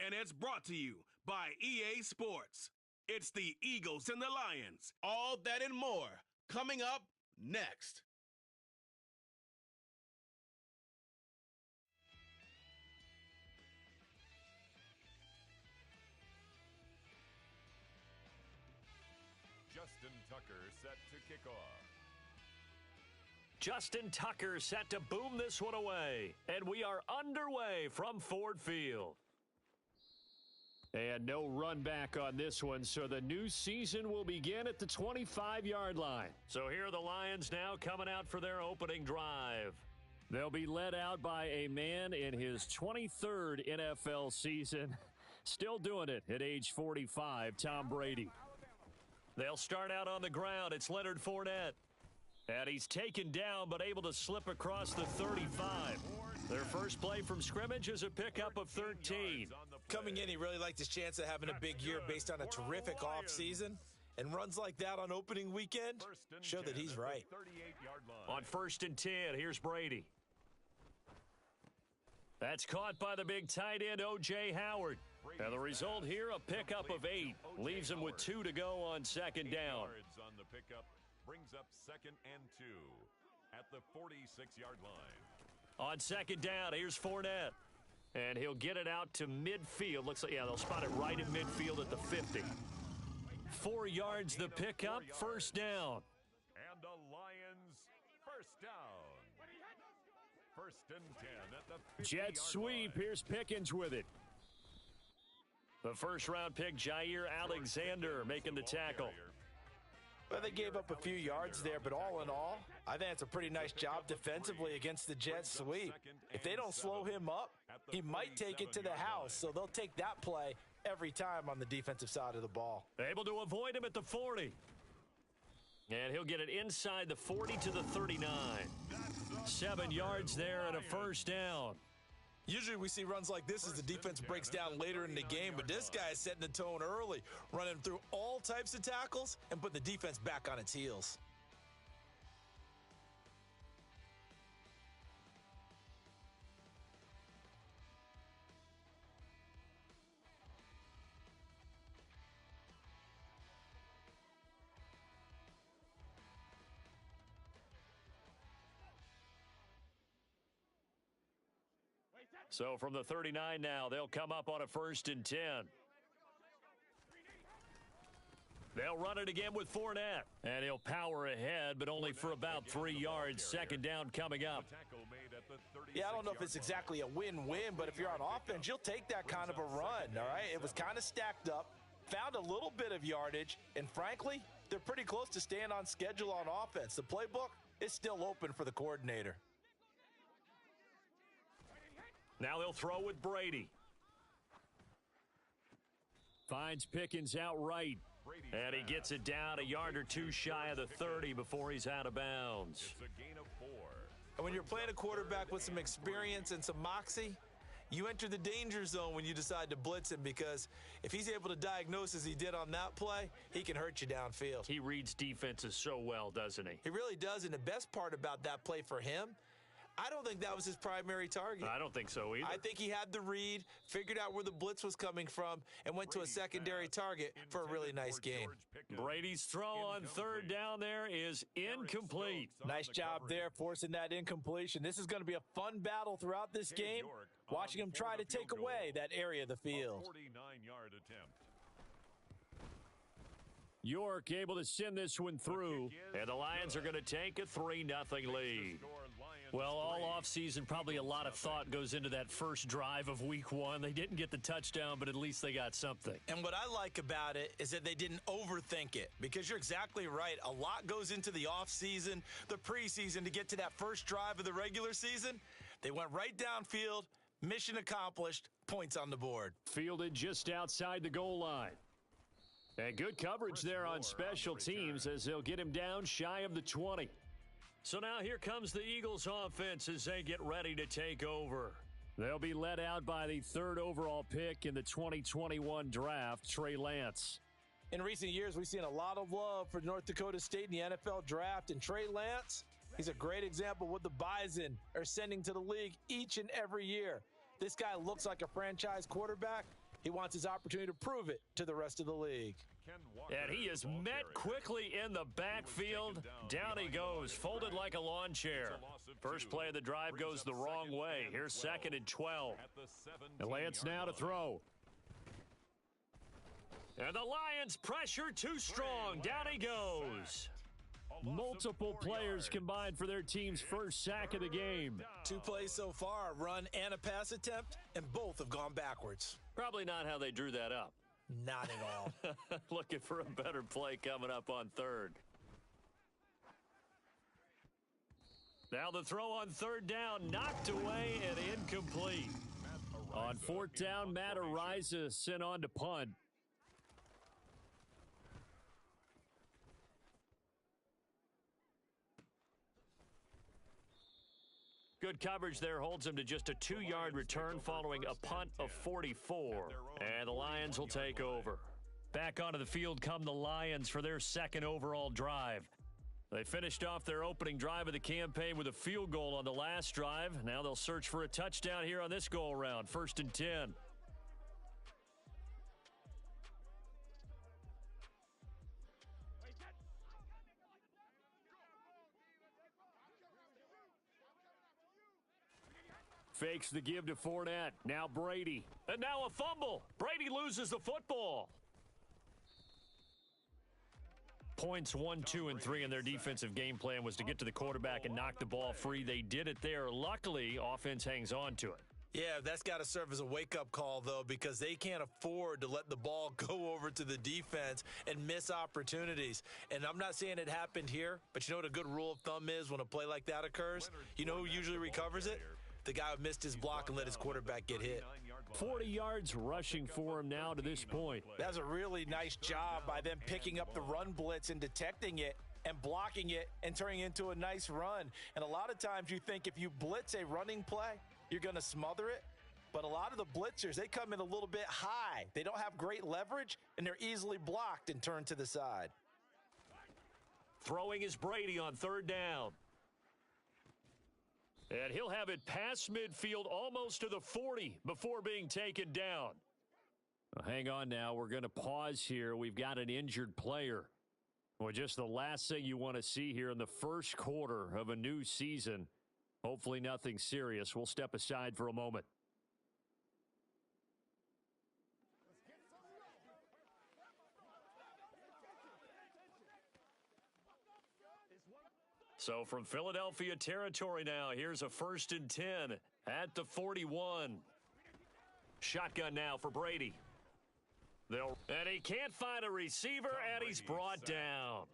And it's brought to you by EA Sports. It's the Eagles and the Lions. All that and more coming up next. Justin Tucker set to kick off. Justin Tucker set to boom this one away. And we are underway from Ford Field. And no run back on this one, so the new season will begin at the 25-yard line. So here are the Lions now coming out for their opening drive. They'll be led out by a man in his 23rd NFL season. Still doing it at age 45, Tom Brady. They'll start out on the ground. It's Leonard Fournette. And he's taken down but able to slip across the 35. Their first play from scrimmage is a pickup of 13. Coming in, he really liked his chance of having a big year based on a terrific offseason. And runs like that on opening weekend show that he's right. On 1st and 10, here's Brady. That's caught by the big tight end, O.J. Howard. And the result here, a pickup of 8. Leaves him with 2 to go on 2nd down. On the pickup brings up 2nd and 2 at the 46-yard line. On 2nd down, here's Fournette. And he'll get it out to midfield. Looks like, yeah, they'll spot it right in midfield at the 50. 4 yards the pickup, 1st down. And the Lions, 1st down. 1st and 10 at the 50-yard Jet sweep, line. here's Pickens with it. The first-round pick, Jair Alexander, making the tackle. Well, they gave up a few yards there, but all in all, I think it's a pretty nice job defensively against the jet sweep. If they don't slow him up, he might take it to the house, so they'll take that play every time on the defensive side of the ball. Able to avoid him at the 40. And he'll get it inside the 40 to the 39. 7 yards there and a 1st down. Usually we see runs like this as the defense breaks down later in the game, but this guy is setting the tone early, running through all types of tackles and putting the defense back on its heels. So from the 39 now, they'll come up on a 1st and 10. They'll run it again with Fournette. And he'll power ahead, but only for about 3 yards. 2nd down coming up. Yeah, I don't know if it's exactly a win-win, but if you're on offense, you'll take that kind of a run, all right? It was kind of stacked up, found a little bit of yardage, and frankly, they're pretty close to staying on schedule on offense. The playbook is still open for the coordinator. Now they'll throw with Brady. Finds Pickens outright. And he gets it down a yard or 2 shy of the 30 before he's out of bounds. It's a gain of 4. And when you're playing a quarterback with some experience and some moxie, you enter the danger zone when you decide to blitz him, because if he's able to diagnose as he did on that play, he can hurt you downfield. He reads defenses so well, doesn't he? He really does, and the best part about that play for him, I don't think that was his primary target. I don't think so either. I think he had the read, figured out where the blitz was coming from, and went to a secondary target for a really nice game. Brady's throw on 3rd down there is incomplete. Nice job there forcing that incompletion. This is going to be a fun battle throughout this game, watching him try to take away that area of the field. 49-yard attempt. York able to send this one through, and the Lions are going to take a 3-0 lead. Well, all offseason, probably a lot of thought goes into that first drive of Week 1. They didn't get the touchdown, but at least they got something. And what I like about it is that they didn't overthink it, because you're exactly right. A lot goes into the offseason, the preseason, to get to that first drive of the regular season. They went right downfield, mission accomplished, points on the board. Fielded just outside the goal line. And good coverage there on special teams as they'll get him down shy of the 20. So now here comes the Eagles offense as they get ready to take over. They'll be led out by the 3rd overall pick in the 2021 draft, Trey Lance. In recent years, we've seen a lot of love for North Dakota State in the NFL draft, and Trey Lance, he's a great example of what the Bison are sending to the league each and every year. This guy looks like a franchise quarterback, He wants his opportunity to prove it to the rest of the league. And he is met quickly in the backfield. Down he goes, folded like a lawn chair. First play of the drive goes the wrong way. Here's 2nd and 12. And Lance now to throw. And the Lions pressure too strong. Down he goes. Multiple players combined for their team's first sack of the game. 2 plays so far, a run and a pass attempt, and both have gone backwards. Probably not how they drew that up. Not at all. Looking for a better play coming up on 3rd. Now the throw on 3rd down, knocked away and incomplete. On 4th down, Matt Ariza sent on to punt. Good coverage there holds him to just a 2-yard return following a punt of 44. And the Lions will take over. Back onto the field come the Lions for their 2nd overall drive. They finished off their opening drive of the campaign with a field goal on the last drive. Now they'll search for a touchdown here on this go-around. 1st and 10. Fakes the give to Fournette. Now Brady. And now a fumble. Brady loses the football. Points 1, 2, and 3 in their defensive game plan was to get to the quarterback and knock the ball free. They did it there. Luckily, offense hangs on to it. Yeah, that's got to serve as a wake-up call, though, because they can't afford to let the ball go over to the defense and miss opportunities. And I'm not saying it happened here, but you know what a good rule of thumb is when a play like that occurs? You know who usually recovers it? The guy who missed his block and let his quarterback get hit. 40 yards rushing for him now to this point. That's a really nice job by them picking up the run blitz and detecting it and blocking it and turning it into a nice run. And a lot of times you think if you blitz a running play, you're going to smother it. But a lot of the blitzers, they come in a little bit high. They don't have great leverage, and they're easily blocked and turned to the side. Throwing is Brady on 3rd down. And he'll have it past midfield almost to the 40 before being taken down. Well, hang on now. We're going to pause here. We've got an injured player. Well, just the last thing you want to see here in the first quarter of a new season. Hopefully nothing serious. We'll step aside for a moment. So from Philadelphia territory now, here's a 1st and 10 at the 41. Shotgun now for Brady. And he can't find a receiver, and he's brought down.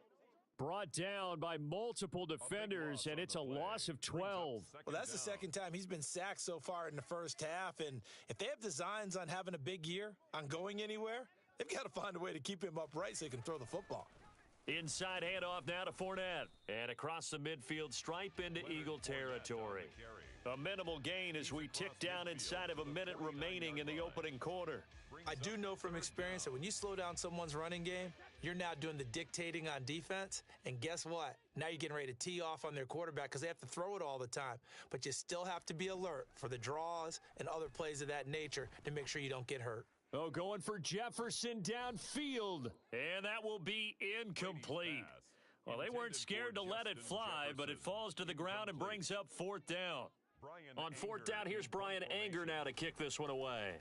Brought down by multiple defenders, and it's a loss of 12. Well, that's the 2nd time he's been sacked so far in the first half, and if they have designs on having a big year, on going anywhere, they've got to find a way to keep him upright so he can throw the football. Inside handoff now to Fournette. And across the midfield stripe into Eagle territory. A minimal gain as we tick down inside of a minute remaining in the opening quarter. I do know from experience that when you slow down someone's running game, you're now doing the dictating on defense. And guess what? Now you're getting ready to tee off on their quarterback because they have to throw it all the time. But you still have to be alert for the draws and other plays of that nature to make sure you don't get hurt. Oh, going for Jefferson downfield. And that will be incomplete. Well, they weren't scared to let it fly, but it falls to the ground and brings up 4th down. On 4th down, here's Brian Anger now to kick this one away.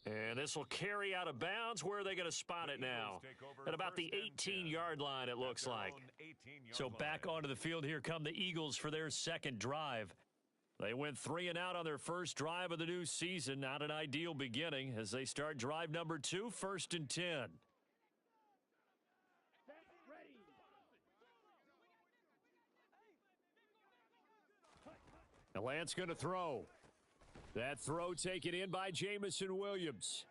And this will carry out of bounds. Where are they going to spot it now? At about the 18-yard line, it looks like. So back onto the field, here come the Eagles for their 2nd drive. They went 3 and out on their first drive of the new season. Not an ideal beginning as they start drive number 2, 1st and 10. Now Lance going to throw. That throw taken in by Jamison Williams.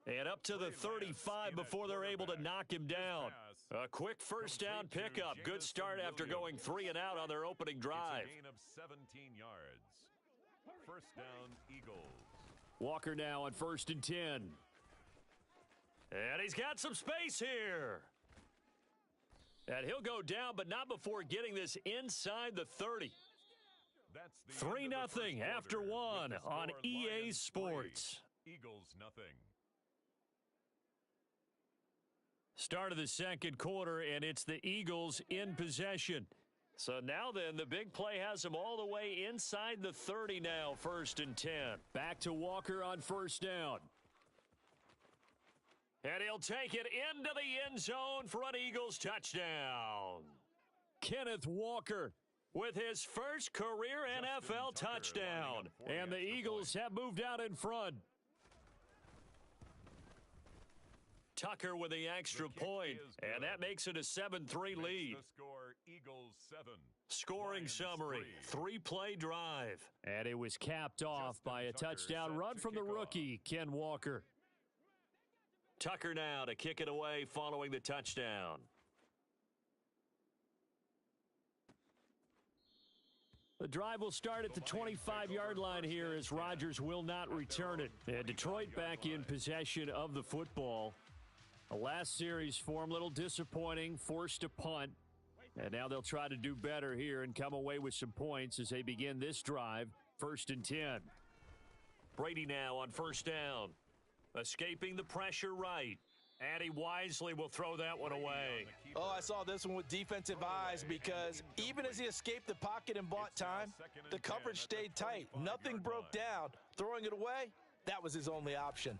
And up to the 35 before they're able to knock him down. A quick 1st down pickup. Good start after going 3 and out on their opening drive. Gain of 17 yards. 1st down, Eagles. Walker now on 1st and 10. And he's got some space here. And he'll go down, but not before getting this inside the 30. That's 3-0 after one on EA Sports. Eagles nothing. Start of the second quarter, and it's the Eagles in possession. So now then, the big play has them all the way inside the 30 now, 1st and 10. Back to Walker on first down. And he'll take it into the end zone for an Eagles touchdown. Kenneth Walker with his first career NFL touchdown. And the Eagles have moved out in front. Tucker with the extra point, and that makes it a 7-3 lead. The score, Eagles 7. Scoring summary, 3-play drive. And it was capped off by a touchdown run from the rookie, Ken Walker. Tucker now to kick it away following the touchdown. The drive will start at the 25-yard line here as Rodgers will not return it. And Detroit back in possession of the football. The last series for him, a little disappointing, forced a punt. And now they'll try to do better here and come away with some points as they begin this drive, 1st and 10. Brady now on first down. Escaping the pressure right. And he wisely will throw that one away. Oh, I saw this one with defensive eyes because even as he escaped the pocket and bought time, the coverage stayed tight. Nothing broke down. Throwing it away, that was his only option.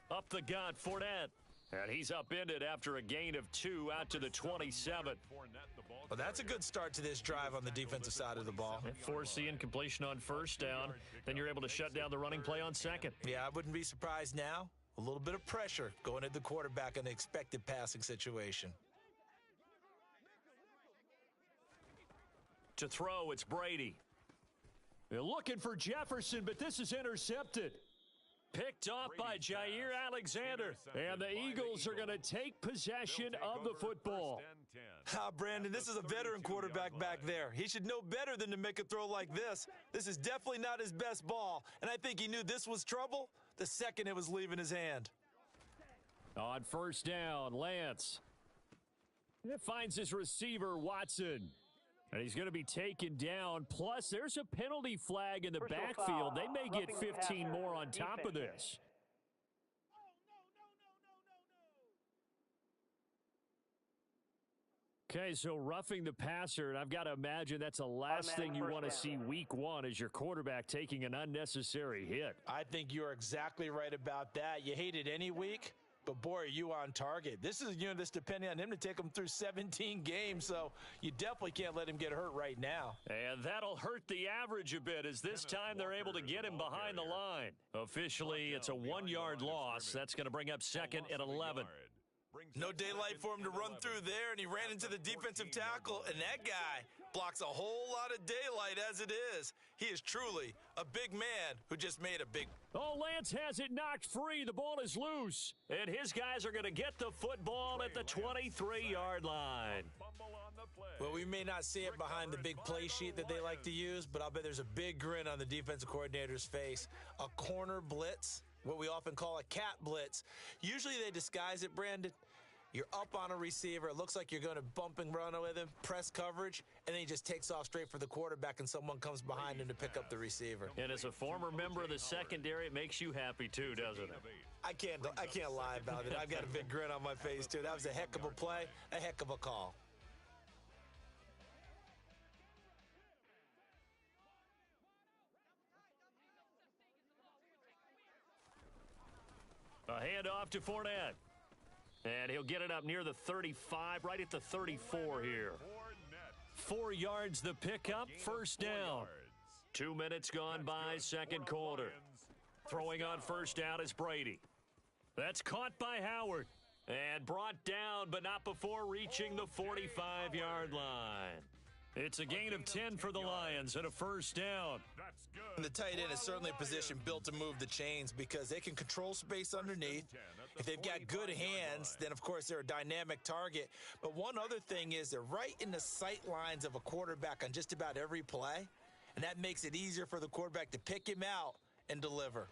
Up the gut, Fournette. And he's upended after a gain of 2 out to the 27. Well, that's a good start to this drive on the defensive side of the ball. Force the incompletion on first down. Then you're able to shut down the running play on second. Yeah, I wouldn't be surprised now. A little bit of pressure going at the quarterback in an expected passing situation. To throw, it's Brady. They're looking for Jefferson, but this is intercepted. Picked off by Jair Alexander. And the Eagles are going to take possession of the football. Brandon, this is a veteran quarterback back there. He should know better than to make a throw like this. This is definitely not his best ball. And I think he knew this was trouble the second it was leaving his hand. On first down, Lance. It finds his receiver, Watson. And he's going to be taken down. Plus, there's a penalty flag in the backfield. They may get 15 more on top of this. Okay, so roughing the passer, and I've got to imagine that's the last thing you want to see week one as your quarterback taking an unnecessary hit. I think you're exactly right about that. You hate it any week, but boy, are you on target. This is this depending on him to take him through 17 games, so you definitely can't let him get hurt right now. And that'll hurt the average a bit as this time they're able to get him behind the line. Officially, it's a 1-yard loss. That's going to bring up second and 11. No daylight for him to run through there, and he ran into the defensive tackle, and that guy blocks a whole lot of daylight as it is. He is truly a big man who just made a big... Oh, Lance has it knocked free. The ball is loose. And his guys are going to get the football at the 23-yard line. Well, we may not see it behind the big play sheet that they like to use, but I'll bet there's a big grin on the defensive coordinator's face. A corner blitz, what we often call a cat blitz. Usually they disguise it, Brandon. You're up on a receiver. It looks like you're going to bump and run with him, press coverage, and then he just takes off straight for the quarterback, and someone comes behind him to pick up the receiver. And as a former member of the secondary, it makes you happy too, doesn't it? I can't lie about it. I've got a big grin on my face, too. That was a heck of a play, a heck of a call. A handoff to Fournette. And he'll get it up near the 35, right at the 34 here. 4 yards the pickup, first down. 2 minutes gone by, second quarter. Throwing on first down is Brady. That's caught by Howard. And brought down, but not before reaching the 45-yard line. It's a gain of 10 for the Lions and a first down. And the tight end is certainly a position built to move the chains because they can control space underneath. If they've got good hands, then, of course, they're a dynamic target. But one other thing is they're right in the sight lines of a quarterback on just about every play, and that makes it easier for the quarterback to pick him out and deliver.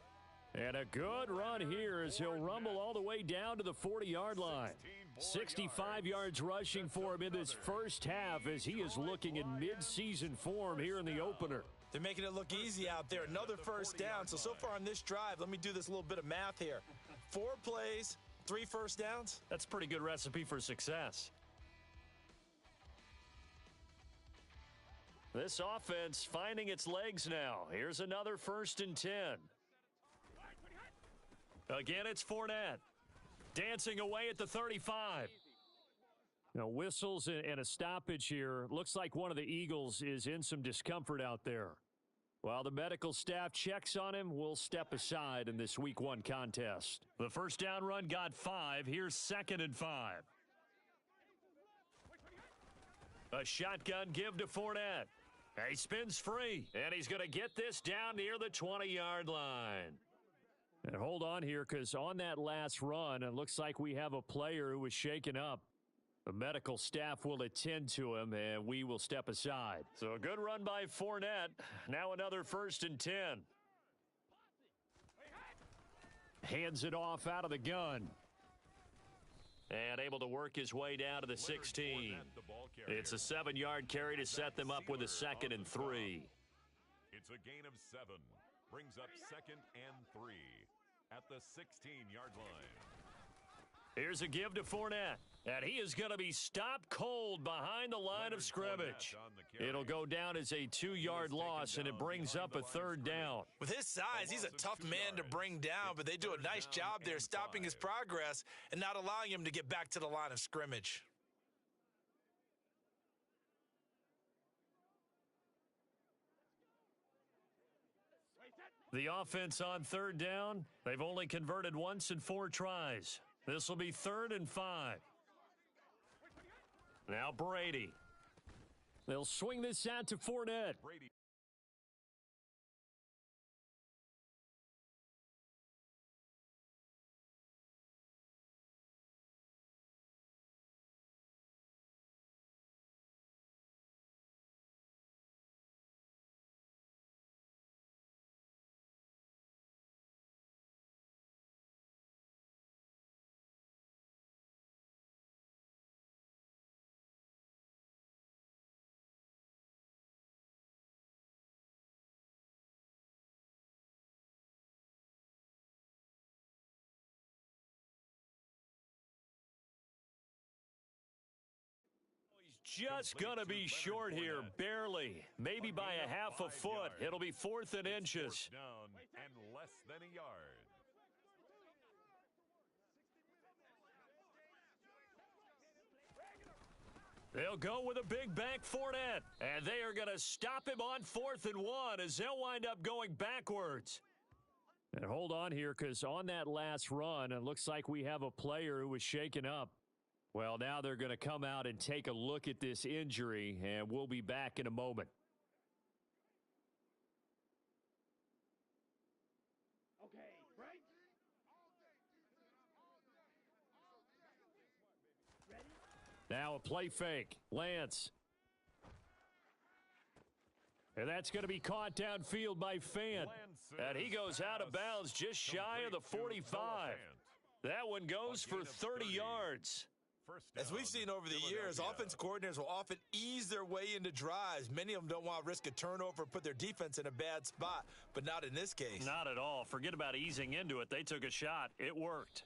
And a good run here as he'll rumble all the way down to the 40-yard line. 65 yards rushing for him in this first half as he is looking in mid-season form here in the opener. They're making it look easy out there. Another first down. So far on this drive, let me do this little bit of math here. 4 plays, 3 first downs. That's a pretty good recipe for success. This offense finding its legs now. Here's another 1st and 10. Again, it's Fournette. Dancing away at the 35. Now, whistles and a stoppage here. Looks like one of the Eagles is in some discomfort out there. While the medical staff checks on him, we'll step aside in this Week 1 contest. The first down run got 5. Here's 2nd and 5. A shotgun give to Fournette. He spins free, and he's going to get this down near the 20-yard line. And hold on here, because on that last run, it looks like we have a player who was shaken up. The medical staff will attend to him, and we will step aside. So a good run by Fournette. Now another 1st and 10. Hands it off out of the gun. And able to work his way down to the 16. It's a 7-yard carry to set them up with a 2nd and 3. It's a gain of 7. Brings up 2nd and 3 at the 16-yard line. Here's a give to Fournette. And he is going to be stopped cold behind the line of scrimmage. It'll go down as a 2-yard loss, and it brings up a 3rd down. With his size, he's a tough man to bring down, but they do a nice job there stopping his progress and not allowing him to get back to the line of scrimmage. The offense on 3rd down, they've only converted once in 4 tries. This will be 3rd and 5. Now Brady. They'll swing this out to Fournette. Brady. Just going to be short here, barely. Maybe by a half a foot. It'll be 4th and inches. Down and less than a yard. They'll go with a big back Fournette. And they are going to stop him on 4th and 1 as they'll wind up going backwards. And hold on here, because on that last run, it looks like we have a player who was shaken up. Well, now they're going to come out and take a look at this injury, and we'll be back in a moment. Okay, right? Ready? Now a play fake. Lance. And that's going to be caught downfield by Fant. And he goes out of bounds just shy of the 45. That one goes for 30 yards. As we've seen over the years, offense coordinators will often ease their way into drives. Many of them don't want to risk a turnover, put their defense in a bad spot, but not in this case. Not at all. Forget about easing into it. They took a shot. It worked.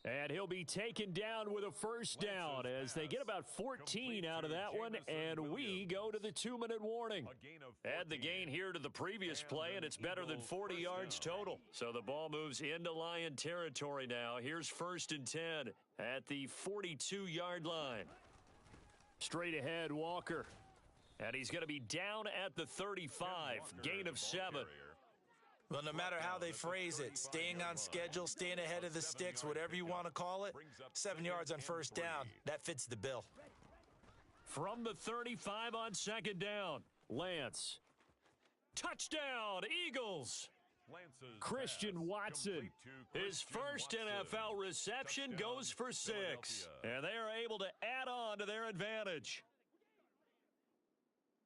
And he'll be taken down with a first down as they get about 14 out of that one, and we go to the 2-minute warning. Add the gain here to the previous play, and it's better than 40 yards total. So the ball moves into Lion territory now. Here's 1st and 10 at the 42-yard line. Straight ahead, Walker. And he's going to be down at the 35, gain of 7. Well, no matter how they phrase it, staying on schedule, staying ahead of the sticks, whatever you want to call it, 7 yards on first down, that fits the bill. From the 35 on 2nd down, Lance. Touchdown, Eagles! Christian Watson, his first NFL reception goes for 6, and they are able to add on to their advantage.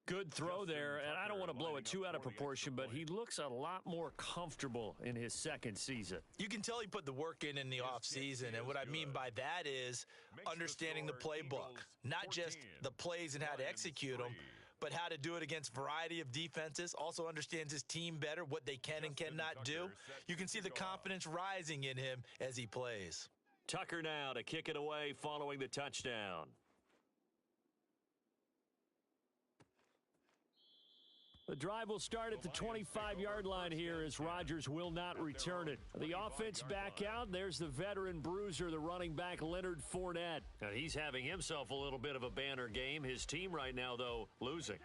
Good throw there, and I don't want to blow it too out of proportion, but he looks a lot more comfortable in his 2nd season. You can tell he put the work in the offseason, and what I mean by that is understanding the playbook, not just the plays and how to execute them, but how to do it against a variety of defenses. Also understands his team better, what they can and cannot do. You can see the confidence rising in him as he plays. Tucker now to kick it away following the touchdown. The drive will start at the 25-yard line here as Rodgers will not return it. The offense back out. There's the veteran bruiser, the running back Leonard Fournette. Now he's having himself a little bit of a banner game. His team right now, though, losing.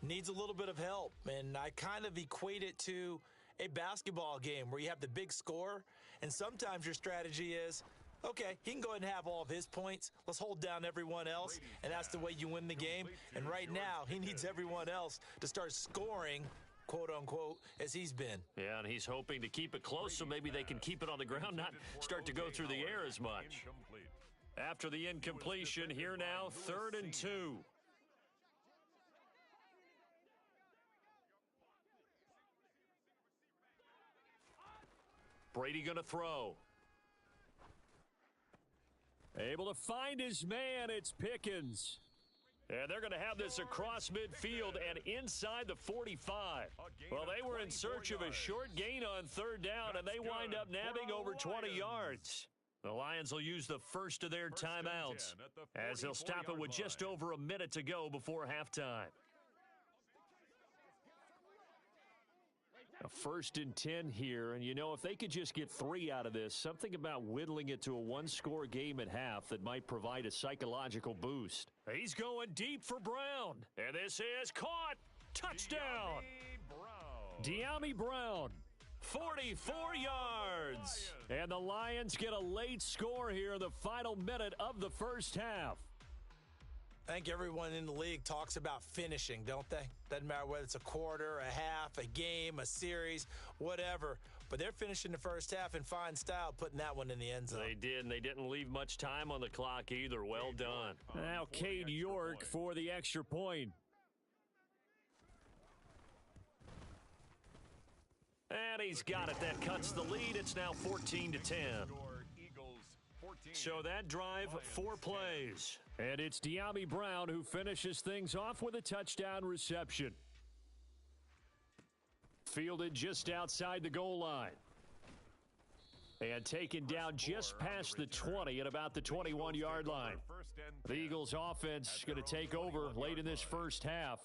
Needs a little bit of help, and I kind of equate it to a basketball game where you have the big score, and sometimes your strategy is, okay, he can go ahead and have all of his points. Let's hold down everyone else, and that's the way you win the game. And right now, he needs everyone else to start scoring, quote-unquote, as he's been. Yeah, and he's hoping to keep it close so maybe they can keep it on the ground, not start to go through the air as much. After the incompletion, here now, 3rd and 2. Brady going to throw. Able to find his man, it's Pickens. And they're going to have this across midfield and inside the 45. Well, they were in search of a short gain on 3rd down, and they wind up nabbing over 20 yards. The Lions will use the first of their timeouts as they'll stop it with just over a minute to go before halftime. A 1st and 10 here, and you know, if they could just get 3 out of this, something about whittling it to a one-score game at half that might provide a psychological boost. He's going deep for Brown, and this is caught. Touchdown. De'Ami Brown, 44 yards. And the Lions get a late score here in the final minute of the first half. I think everyone in the league talks about finishing, don't they? Doesn't matter whether it's a quarter, a half, a game, a series, whatever. But they're finishing the first half in fine style, putting that one in the end zone. They did, and they didn't leave much time on the clock either. Well done. Now Cade York for the extra point. And he's got it. That cuts the lead. It's now 14-10. So that drive, 4 plays. And it's De'Ami Brown who finishes things off with a touchdown reception. Fielded just outside the goal line. And taken down just past the 20 at about the 21-yard line. The Eagles offense going to take over late in this first half.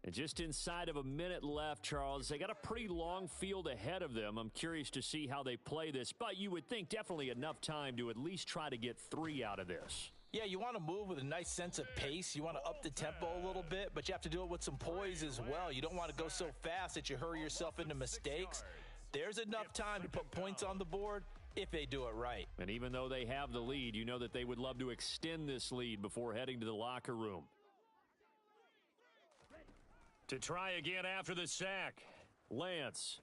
And just inside of a minute left, Charles, they got a pretty long field ahead of them. I'm curious to see how they play this, but you would think definitely enough time to at least try to get 3 out of this. Yeah, you want to move with a nice sense of pace. You want to up the tempo a little bit, but you have to do it with some poise as well. You don't want to go so fast that you hurry yourself into mistakes. There's enough time to put points on the board if they do it right. And even though they have the lead, you know that they would love to extend this lead before heading to the locker room. To try again after the sack, Lance.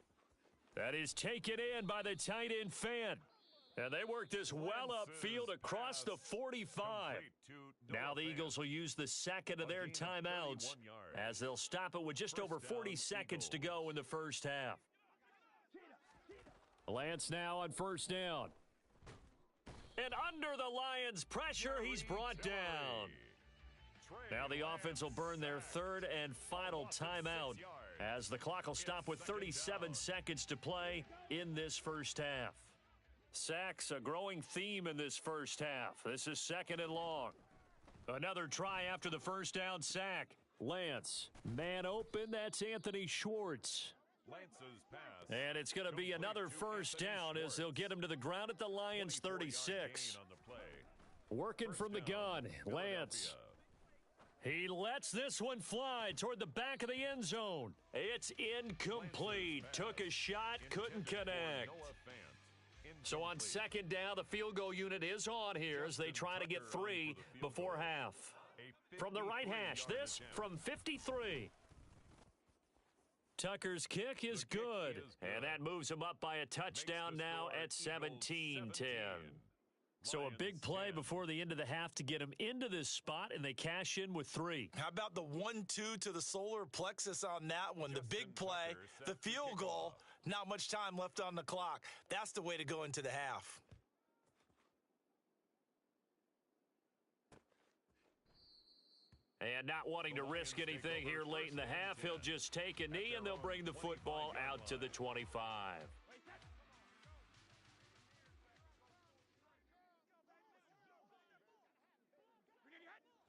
That is taken in by the tight end Fan. And they work this well upfield across the 45. Now the Eagles will use the second of their timeouts as they'll stop it with just over 40 seconds to go in the first half. Lance now on 1st down. And under the Lions' pressure, he's brought down. Now the offense will burn their 3rd and final timeout as the clock will stop with 37 seconds to play in this first half. Sacks, a growing theme in this first half. This is 2nd and long. Another try after the first down sack. Lance, man open, that's Anthony Schwartz. And it's going to be another first down as they'll get him to the ground at the Lions 36. Working from the gun, Lance. He lets this one fly toward the back of the end zone. It's incomplete. Took a shot, couldn't connect. So on 2nd down, the field goal unit is on here as they try to get 3 before half. From the right hash, this from 53. Tucker's kick is good, and that moves him up by a touchdown now at 17-10. So a big play before the end of the half to get him into this spot, and they cash in with 3. How about the 1-2 to the solar plexus on that one? The big play, the field goal, not much time left on the clock. That's the way to go into the half. And not wanting to risk anything here late in the half, he'll just take a knee, and they'll bring the football out to the 25.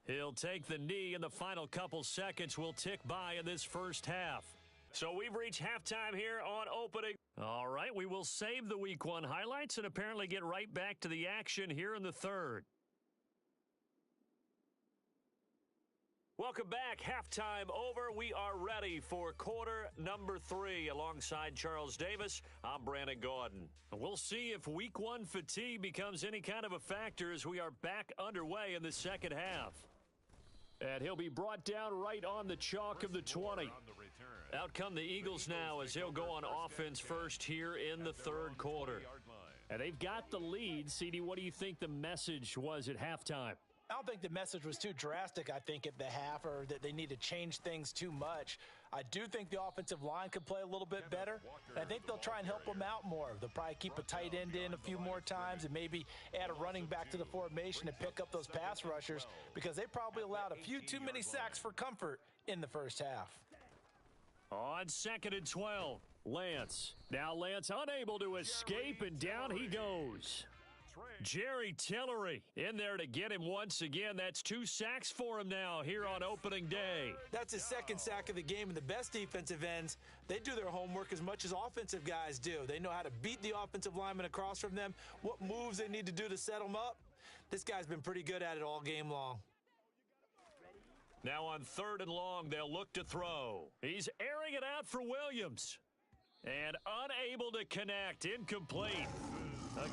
He'll take the knee, and the final couple seconds will tick by in this first half. So we've reached halftime here on opening. All right, we will save the Week 1 highlights and apparently get right back to the action here in the third. Welcome back. Halftime over. We are ready for quarter number 3. Alongside Charles Davis, I'm Brandon Gordon. We'll see if Week 1 fatigue becomes any kind of a factor as we are back underway in the second half. And he'll be brought down right on the chalk of the 20. Out come the Eagles now as they'll go on offense first here in the third quarter. And they've got the lead. CD, what do you think the message was at halftime? I don't think the message was too drastic, I think, at the half, or that they need to change things too much. I do think the offensive line could play a little bit better. And I think they'll try and help them out more. They'll probably keep a tight end in a few more times and maybe add a running back to the formation to pick up those pass rushers, because they probably allowed a few too many sacks for comfort in the first half. On 2nd and 12, Lance. Now Lance unable to escape, and down he goes. Jerry Tillery in there to get him once again. That's 2 sacks for him now here on opening day. That's his second sack of the game, and the best defensive ends, they do their homework as much as offensive guys do. They know how to beat the offensive lineman across from them, what moves they need to do to set them up. This guy's been pretty good at it all game long. Now on 3rd and long, they'll look to throw. He's airing it out for Williams. And unable to connect, incomplete.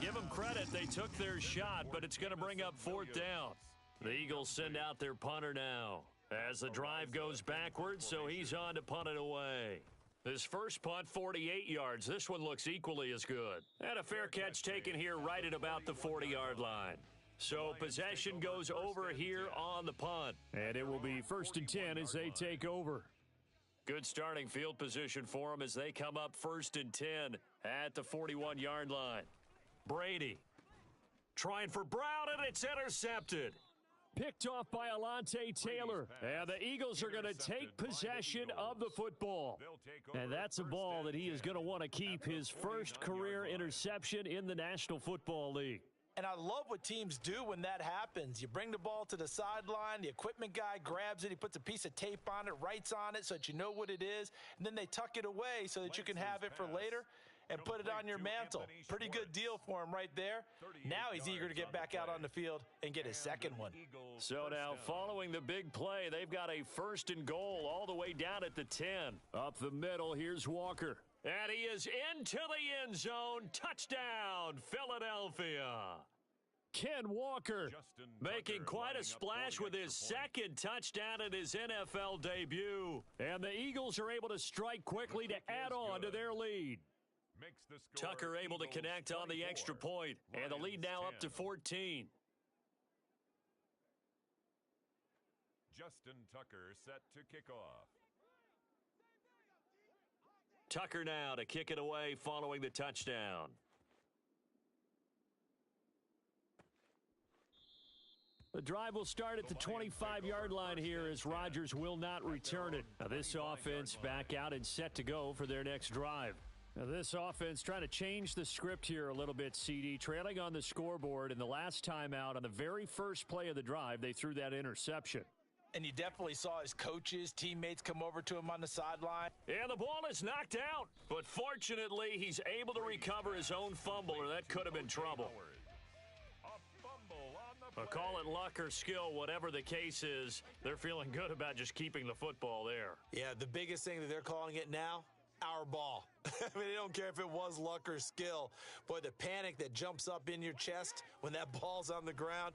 Give them credit, they took their shot, but it's going to bring up 4th down. The Eagles send out their punter now as the drive goes backwards, so he's on to punt it away. His first punt, 48 yards. This one looks equally as good. And a fair catch taken here right at about the 40-yard line. So possession goes over here on the punt. And it will be 1st and 10 as they take over. Good starting field position for them as they come up 1st and 10 at the 41-yard line. Brady trying for Brown, and it's intercepted. Picked off by Alontae Taylor. And the Eagles are going to take possession of the football. And that's a ball that he is going to want to keep, his first career interception in the National Football League. And I love what teams do when that happens. You bring the ball to the sideline, the equipment guy grabs it, he puts a piece of tape on it, writes on it so that you know what it is, and then they tuck it away so that you can have it for later and put it on your mantle. Pretty good deal for him right there. Now he's eager to get back out on the field and get his second one. So now following the big play, they've got a 1st and goal all the way down at the 10. Up the middle, here's Walker. And he is into the end zone. Touchdown, Philadelphia. Ken Walker making quite a splash with his second touchdown in his NFL debut. And the Eagles are able to strike quickly to add on to their lead. Tucker able to connect on the extra point, and the lead now up to 14. Justin Tucker set to kick off. Tucker now to kick it away following the touchdown. The drive will start at the 25-yard line here as Rodgers will not return it. Now this offense back out and set to go for their next drive. Now this offense trying to change the script here a little bit, CD. Trailing on the scoreboard, and the last time out on the very first play of the drive, they threw that interception. And you definitely saw his coaches, teammates come over to him on the sideline. And the ball is knocked out, but fortunately he's able to recover his own fumble, or that could have been trouble. Call it luck or skill, whatever the case is, they're feeling good about just keeping the football there. Yeah, the biggest thing that they're calling it now, our ball. I mean, they don't care if it was luck or skill. Boy, the panic that jumps up in your chest when that ball's on the ground,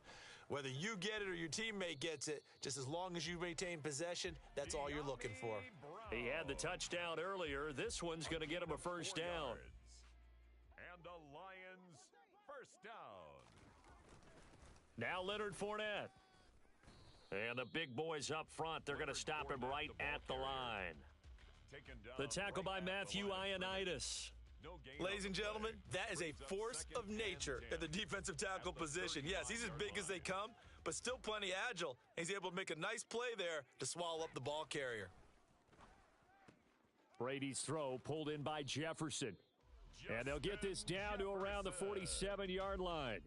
whether you get it or your teammate gets it, just as long as you maintain possession, that's all you're looking for. He had the touchdown earlier. This one's going to get him a first down. And the Lions first down. Now Leonard Fournette. And the big boys up front, they're going to stop him right at the line. The tackle by Matthew Ioannidis. Ladies and gentlemen, that is a force of nature at the defensive tackle position. Yes, he's as big as they come, but still plenty agile. He's able to make a nice play there to swallow up the ball carrier. Brady's throw pulled in by Jefferson. And they'll get this down to around the 47-yard line.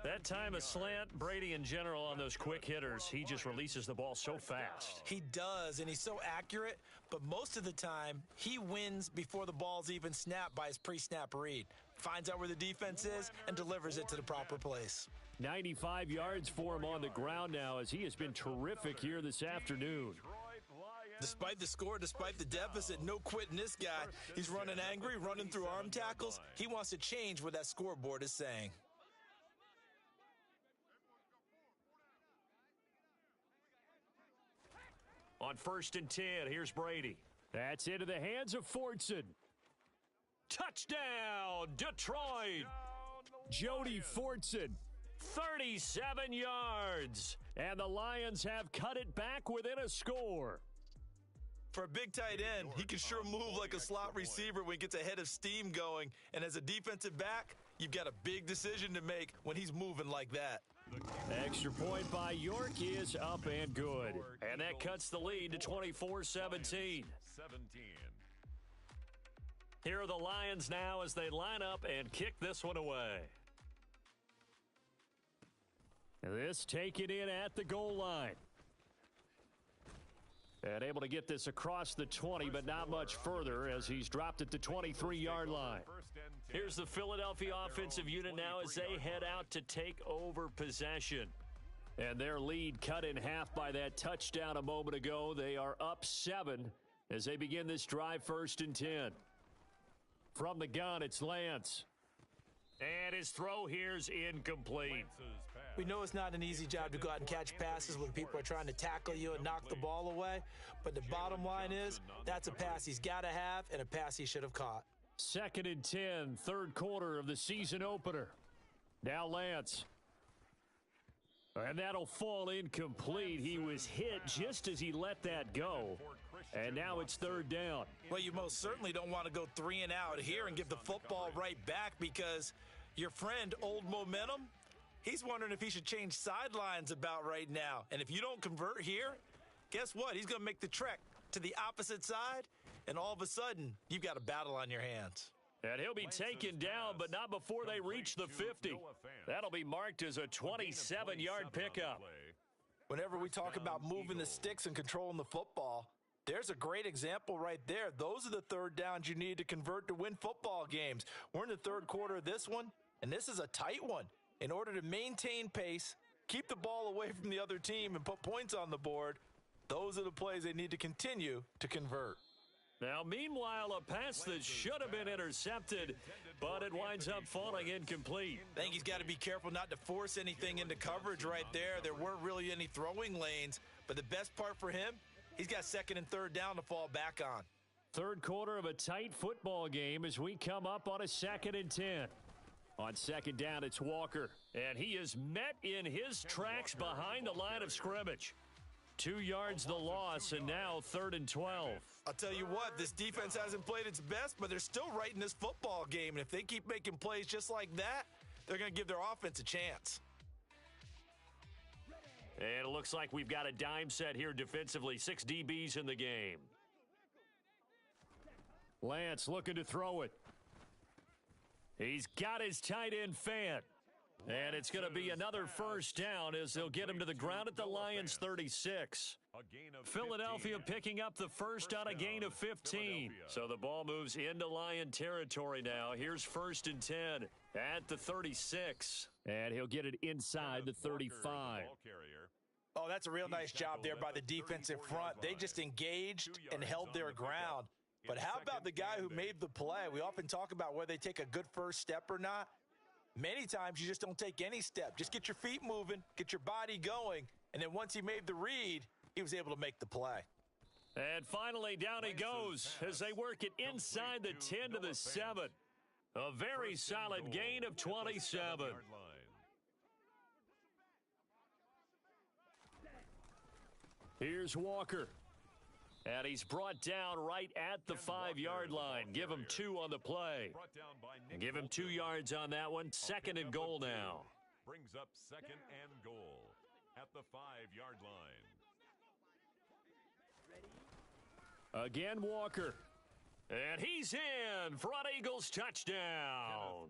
That time a slant, Brady in general on those quick hitters, he just releases the ball so fast. He does, and he's so accurate, but most of the time he wins before the ball's even snapped by his pre-snap read. Finds out where the defense is and delivers it to the proper place. 95 yards for him on the ground now as he has been terrific here this afternoon. Despite the score, despite the deficit, no quitting this guy. He's running angry, running through arm tackles. He wants to change what that scoreboard is saying. On 1st and 10, here's Brady. That's into the hands of Fortson. Touchdown, Detroit! Jody Fortson, 37 yards. And the Lions have cut it back within a score. For a big tight end, he can sure move like a slot receiver when he gets a head of steam going. And as a defensive back, you've got a big decision to make when he's moving like that. Extra point by York is up and good. And that cuts the lead to 24-17. Here are the Lions now as they line up and kick this one away. This taken in at the goal line. And able to get this across the 20, but not much further as he's dropped at the 23-yard line. Here's the Philadelphia offensive unit now as they head out to take over possession. And their lead cut in half by that touchdown a moment ago. They are up 7 as they begin this drive 1st and 10. From the gun, it's Lance. And his throw here's incomplete. We know it's not an easy job to go out and catch passes when people are trying to tackle you and knock the ball away. But the bottom line is, that's a pass he's got to have and a pass he should have caught. 2nd and 10, third quarter of the season opener. Now Lance. And that'll fall incomplete. He was hit just as he let that go. And now it's 3rd down. Well, you most certainly don't want to go 3 and out here and give the football right back because your friend, Old Momentum, he's wondering if he should change sidelines about right now. And if you don't convert here, guess what? He's going to make the trek to the opposite side, and all of a sudden, you've got a battle on your hands. And he'll be taken down, but not before they reach the 50. That'll be marked as a 27-yard pickup. Whenever we talk about moving the sticks and controlling the football, there's a great example right there. Those are the 3rd downs you need to convert to win football games. We're in the 3rd quarter of this one, and this is a tight one. In order to maintain pace, keep the ball away from the other team, and put points on the board, those are the plays they need to continue to convert. Now, meanwhile, a pass that should have been intercepted, but it winds up falling incomplete. I think he's got to be careful not to force anything into coverage right there. There weren't really any throwing lanes, but the best part for him, he's got 2nd and 3rd down to fall back on. 3rd quarter of a tight football game as we come up on a 2nd and 10. On 2nd down, it's Walker. And he is met in his tracks behind the line of scrimmage. 2 yards the loss, and now 3rd and 12. I'll tell you what, this defense hasn't played its best, but they're still right in this football game. And if they keep making plays just like that, they're going to give their offense a chance. And it looks like we've got a dime set here defensively. 6 DBs in the game. Lance looking to throw it. He's got his tight end fan. And it's going to be another 1st down as they'll get him to the ground at the Lions 36. Philadelphia picking up the 1st on a gain of 15. So the ball moves into Lion territory now. Here's 1st and 10 at the 36. And he'll get it inside the 35. Oh, that's a real nice job there by the defensive front. They just engaged and held their ground. But how about the guy who made the play? We often talk about whether they take a good first step or not. Many times you just don't take any step. Just get your feet moving, get your body going, and then once he made the read, he was able to make the play. And finally, down he goes as they work it inside the 10 to the 7. A very solid gain of 27. Here's Walker. And he's brought down right at the 5-yard line. Give him 2 on the play. Give him 2 yards on that one. 2nd and goal now. brings up second and goal at the 5-yard line. Again, Walker. And he's in. Front Eagles touchdown.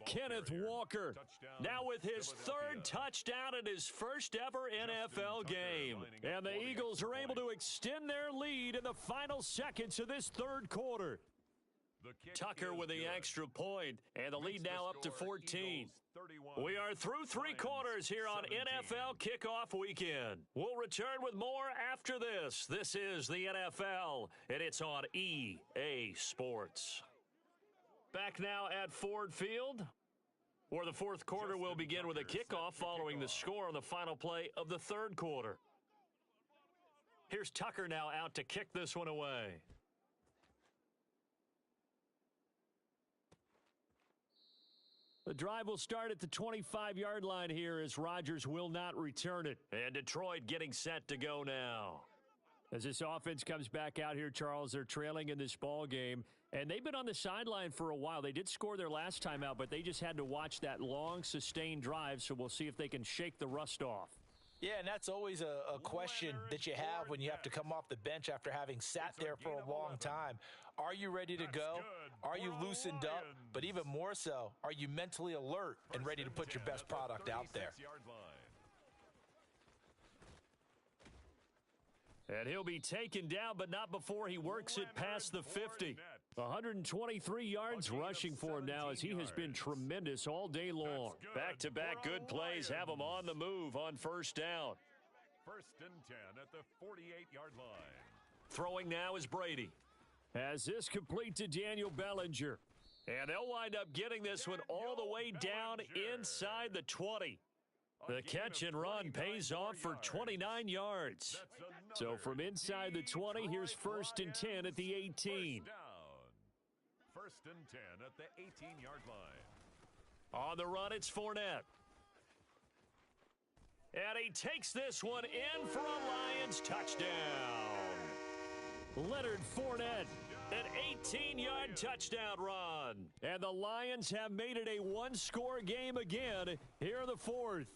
Kenneth Walker now with his third touchdown in his first ever NFL game. And the Eagles are able to extend their lead in the final seconds of this third quarter. Tucker with the extra point, and the lead now up to 14. We are through three quarters here on NFL Kickoff Weekend. We'll return with more after this. This is the NFL, and it's on EA Sports. Back now at Ford Field, where the fourth quarter will begin with a kickoff following the score on the final play of the third quarter. Here's Tucker now out to kick this one away. The drive will start at the 25-yard line here as Rodgers will not return it. And Detroit getting set to go now. As this offense comes back out here, Charles, they're trailing in this ball game. And they've been on the sideline for a while. They did score their last time out, but they just had to watch that long, sustained drive. So we'll see if they can shake the rust off. Yeah, and that's always a question that you have when you have to come off the bench after having sat there for a long time. Are you ready to go? Are you loosened up? But even more so, are you mentally alert and ready to put your best product out there? And he'll be taken down, but not before he works it past the 50. 123 yards rushing for him now as he has been tremendous all day long. Back-to-back good plays have him on the move on first down. First and 10 at the 48-yard line. Throwing now is Brady. As this complete to Daniel Bellinger. And they'll wind up getting this one all the way down inside the 20. The catch and run pays off for 29 yards. So from inside the 20, here's first and 10 at the 18. First and 10 at the 18-yard line. On the run, it's Fournette. And he takes this one in for a Lions touchdown. Leonard Fournette, an 18-yard touchdown run. And the Lions have made it a one-score game again here in the fourth.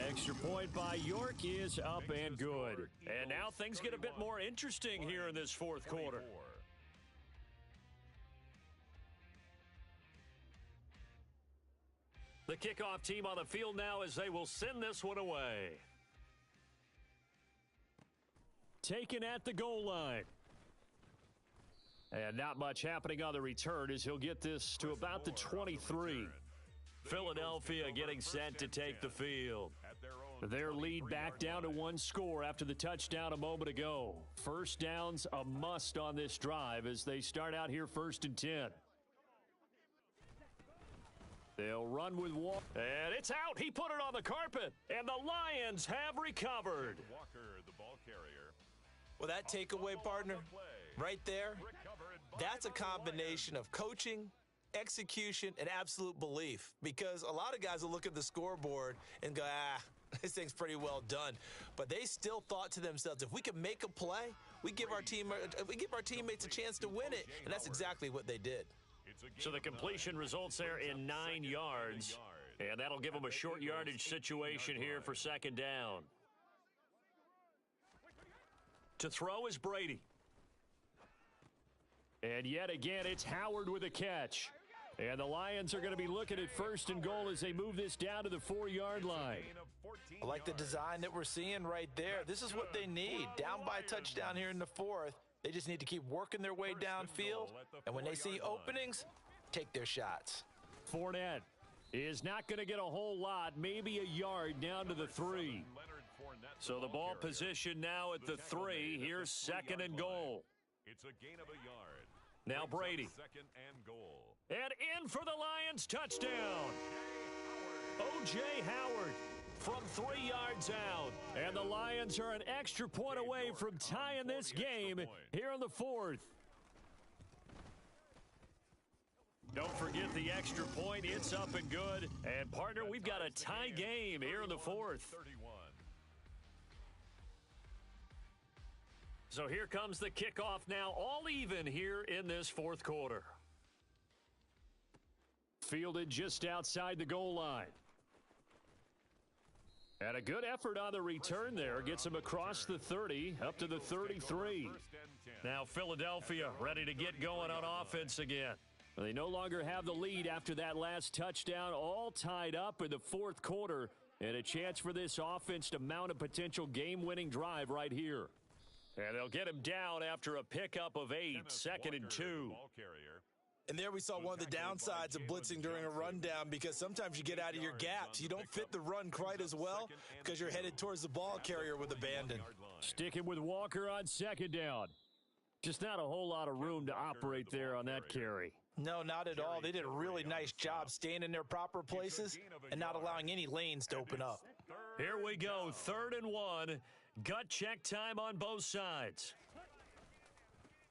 Extra point by York is up and good. And now things get a bit more interesting here in this fourth quarter. The kickoff team on the field now as they will send this one away. Taken at the goal line. And not much happening on the return as he'll get this to about the 23. Philadelphia getting set to take the field. Their lead back down to one score after the touchdown a moment ago. First down's a must on this drive as they start out here first and 10. They'll run with Walker. And it's out. He put it on the carpet. And the Lions have recovered. Walker, the ball carrier. Well, that takeaway, partner, right there, that's a combination of coaching, execution, and absolute belief. Because a lot of guys will look at the scoreboard and go, this thing's pretty well done. But they still thought to themselves, if we can make a play, we give our teammates a chance to win it. And that's exactly what they did. So the completion results there in 9 yards. And that'll give them a short yardage situation here for second down. To throw is Brady. And yet again, it's Howard with a catch. And the Lions are going to be looking at first and goal as they move this down to the 4-yard line. I like the design that we're seeing right there. This is what they need. Down by a touchdown here in the fourth. They just need to keep working their way downfield. And when they see openings, take their shots. Fournette is not going to get a whole lot, maybe a yard down to the 3. So the ball position now at the 3. Here's second and goal. It's a gain of a yard. Now Brady. Second and goal. And in for the Lions touchdown. O.J. Howard from 3 yards out. And the Lions are an extra point away from tying this game here in the fourth. Don't forget the extra point. It's up and good. And, partner, we've got a tie game here in the fourth. So here comes the kickoff now, all even here in this fourth quarter. fielded just outside the goal line. And a good effort on the return there. Gets him across the 30, up to the 33. Now Philadelphia ready to get going on offense again. They no longer have the lead after that last touchdown, all tied up in the fourth quarter, and a chance for this offense to mount a potential game-winning drive right here. And they'll get him down after a pickup of 8, 2nd and 2. And there we saw one of the downsides of blitzing during a rundown, because sometimes you get out of your gaps. You don't fit the run quite as well because you're headed towards the ball carrier with abandon. Sticking with Walker on 2nd down. Just not a whole lot of room to operate there on that carry. No, not at all. They did a really nice job staying in their proper places and not allowing any lanes to open up. Here we go, 3rd and 1. Gut check time on both sides.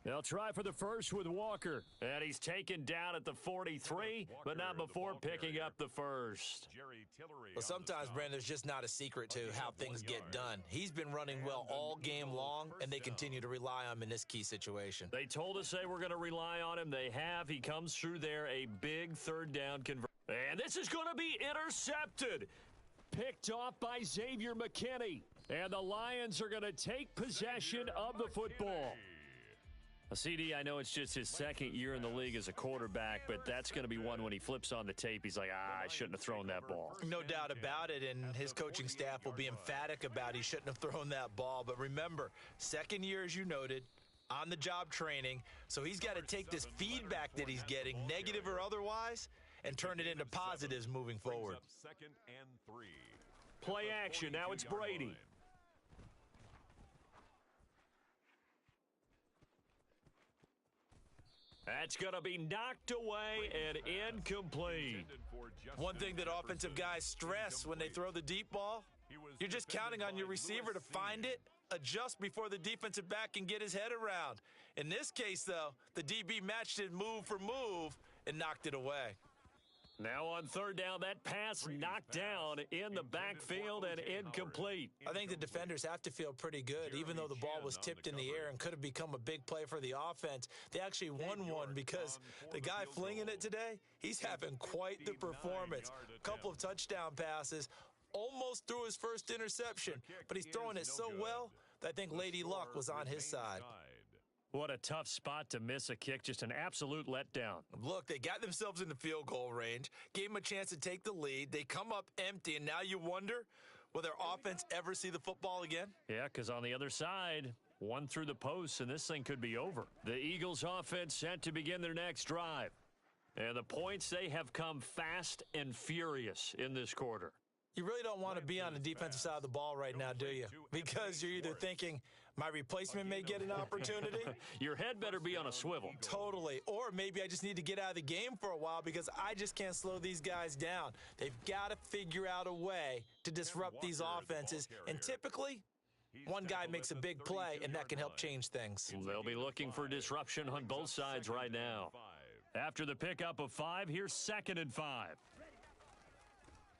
They'll try for the first with Walker. And he's taken down at the 43, but not before picking up the first. Well, sometimes, Brandon, there's just not a secret to how things get done. He's been running well all game long, and they continue to rely on him in this key situation. They told us they were going to rely on him. They have. He comes through there, a big 3rd down conversion. And this is going to be intercepted. Picked off by Xavier McKinney. And the Lions are going to take possession of the football. CD, I know it's just his 2nd year in the league as a quarterback, but that's going to be one when he flips on the tape. He's like, I shouldn't have thrown that ball. No doubt about it, and his coaching staff will be emphatic about he shouldn't have thrown that ball. But remember, 2nd year, as you noted, on-the-job training, so he's got to take this feedback that he's getting, negative or otherwise, and turn it into positives moving forward. 2nd and 3. Play action. Now it's Brady. That's going to be knocked away and incomplete. One thing that offensive guys stress when they throw the deep ball, you're just counting on your receiver to find it, adjust before the defensive back can get his head around. In this case, though, the DB matched it move for move and knocked it away. Now on 3rd down, that pass knocked down in the backfield and incomplete. I think the defenders have to feel pretty good. Even though the ball was tipped in the air and could have become a big play for the offense, they actually won one because the guy flinging it today, he's having quite the performance. A couple of touchdown passes, almost threw his first interception, but he's throwing it so well that I think Lady Luck was on his side. What a tough spot to miss a kick. Just an absolute letdown. Look, they got themselves in the field goal range, gave them a chance to take the lead. They come up empty, and now you wonder, will their offense ever see the football again? Yeah, because on the other side, one through the post, and this thing could be over. The Eagles offense set to begin their next drive. And the points, they have come fast and furious in this quarter. You really don't want to be on the defensive side of the ball right now, do you? Because you're either thinking, my replacement may get an opportunity. Your head better be on a swivel. Totally. Or maybe I just need to get out of the game for a while because I just can't slow these guys down. They've got to figure out a way to disrupt these offenses. And typically, one guy makes a big play, and that can help change things. They'll be looking for disruption on both sides right now. After the pickup of 5, here's 2nd and 5.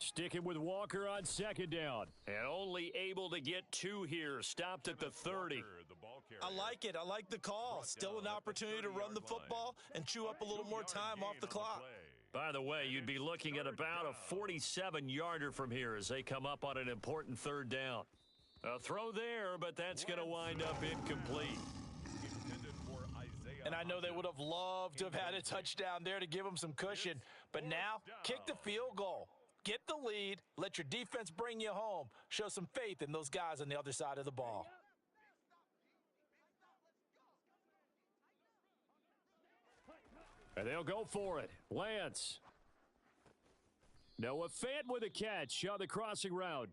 Sticking with Walker on 2nd down. And only able to get 2 here. Stopped at the 30. I like it. I like the call. Still an opportunity to run the football and chew up a little more time off the clock. By the way, you'd be looking at about a 47-yarder from here as they come up on an important 3rd down. A throw there, but that's going to wind up incomplete. And I know they would have loved to have had a touchdown there to give them some cushion. But now, kick the field goal. Get the lead, let your defense bring you home. Show some faith in those guys on the other side of the ball. And they'll go for it. Lance. Noah Fant with a catch on the crossing route.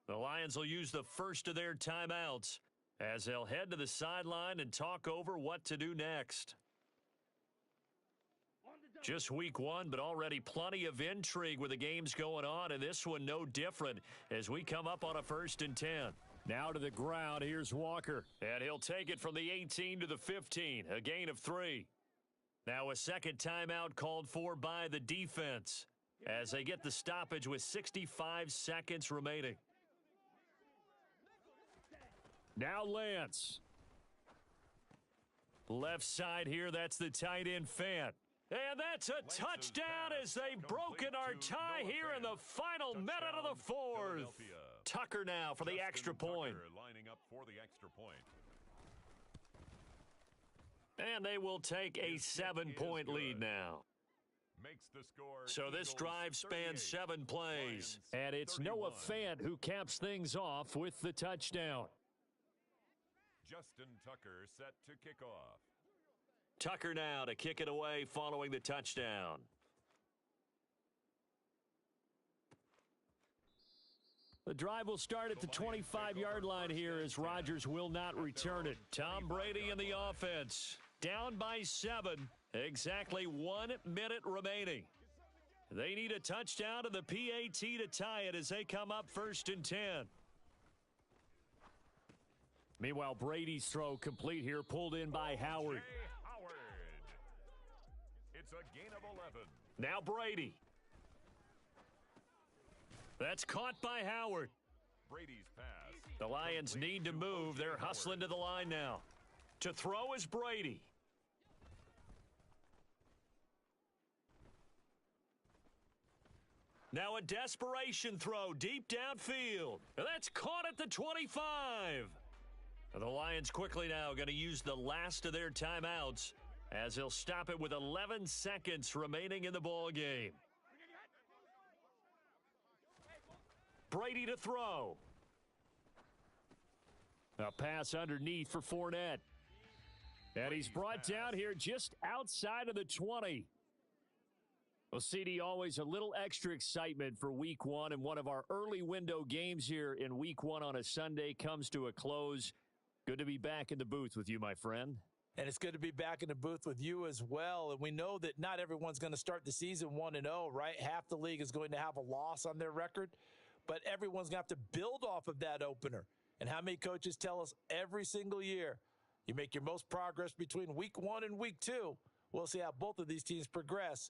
The Lions will use the first of their timeouts as they'll head to the sideline and talk over what to do next. Just week 1, but already plenty of intrigue with the games going on, and this one no different as we come up on a 1st and 10. Now to the ground, here's Walker, and he'll take it from the 18 to the 15, a gain of 3. Now a second timeout called for by the defense as they get the stoppage with 65 seconds remaining. Now Lance. Left side here, that's the tight end Fant. And that's a touchdown as they've broken our tie here in the final minute of the fourth. Tucker now for the extra point. Lining up for the extra point. And they will take a 7-point lead now. Makes the score So this drive spans 7 plays. And it's 31. Noah Fant who caps things off with the touchdown. Justin Tucker set to kick off. Tucker now to kick it away following the touchdown. The drive will start at the 25-yard line here as Rodgers will not return it. Tom Brady in the offense. Down by 7. Exactly 1 minute remaining. They need a touchdown to the PAT to tie it as they come up 1st and 10. Meanwhile, Brady's throw complete here, pulled in by Howard. It's a gain of 11. Now Brady. That's caught by Howard. Brady's pass. The Lions need to move. They're hustling to the line now. To throw is Brady. Now a desperation throw deep downfield. And that's caught at the 25. The Lions quickly now going to use the last of their timeouts as they'll stop it with 11 seconds remaining in the ball game. Brady to throw. A pass underneath for Fournette. And he's brought down here just outside of the 20. Well, CD, always a little extra excitement for Week 1, and one of our early window games here in Week 1 on a Sunday comes to a close. Good to be back in the booth with you, my friend. And it's good to be back in the booth with you as well. And we know that not everyone's going to start the season 1-0, right? Half the league is going to have a loss on their record, but everyone's going to have to build off of that opener. And how many coaches tell us every single year, you make your most progress between Week 1 and Week 2. We'll see how both of these teams progress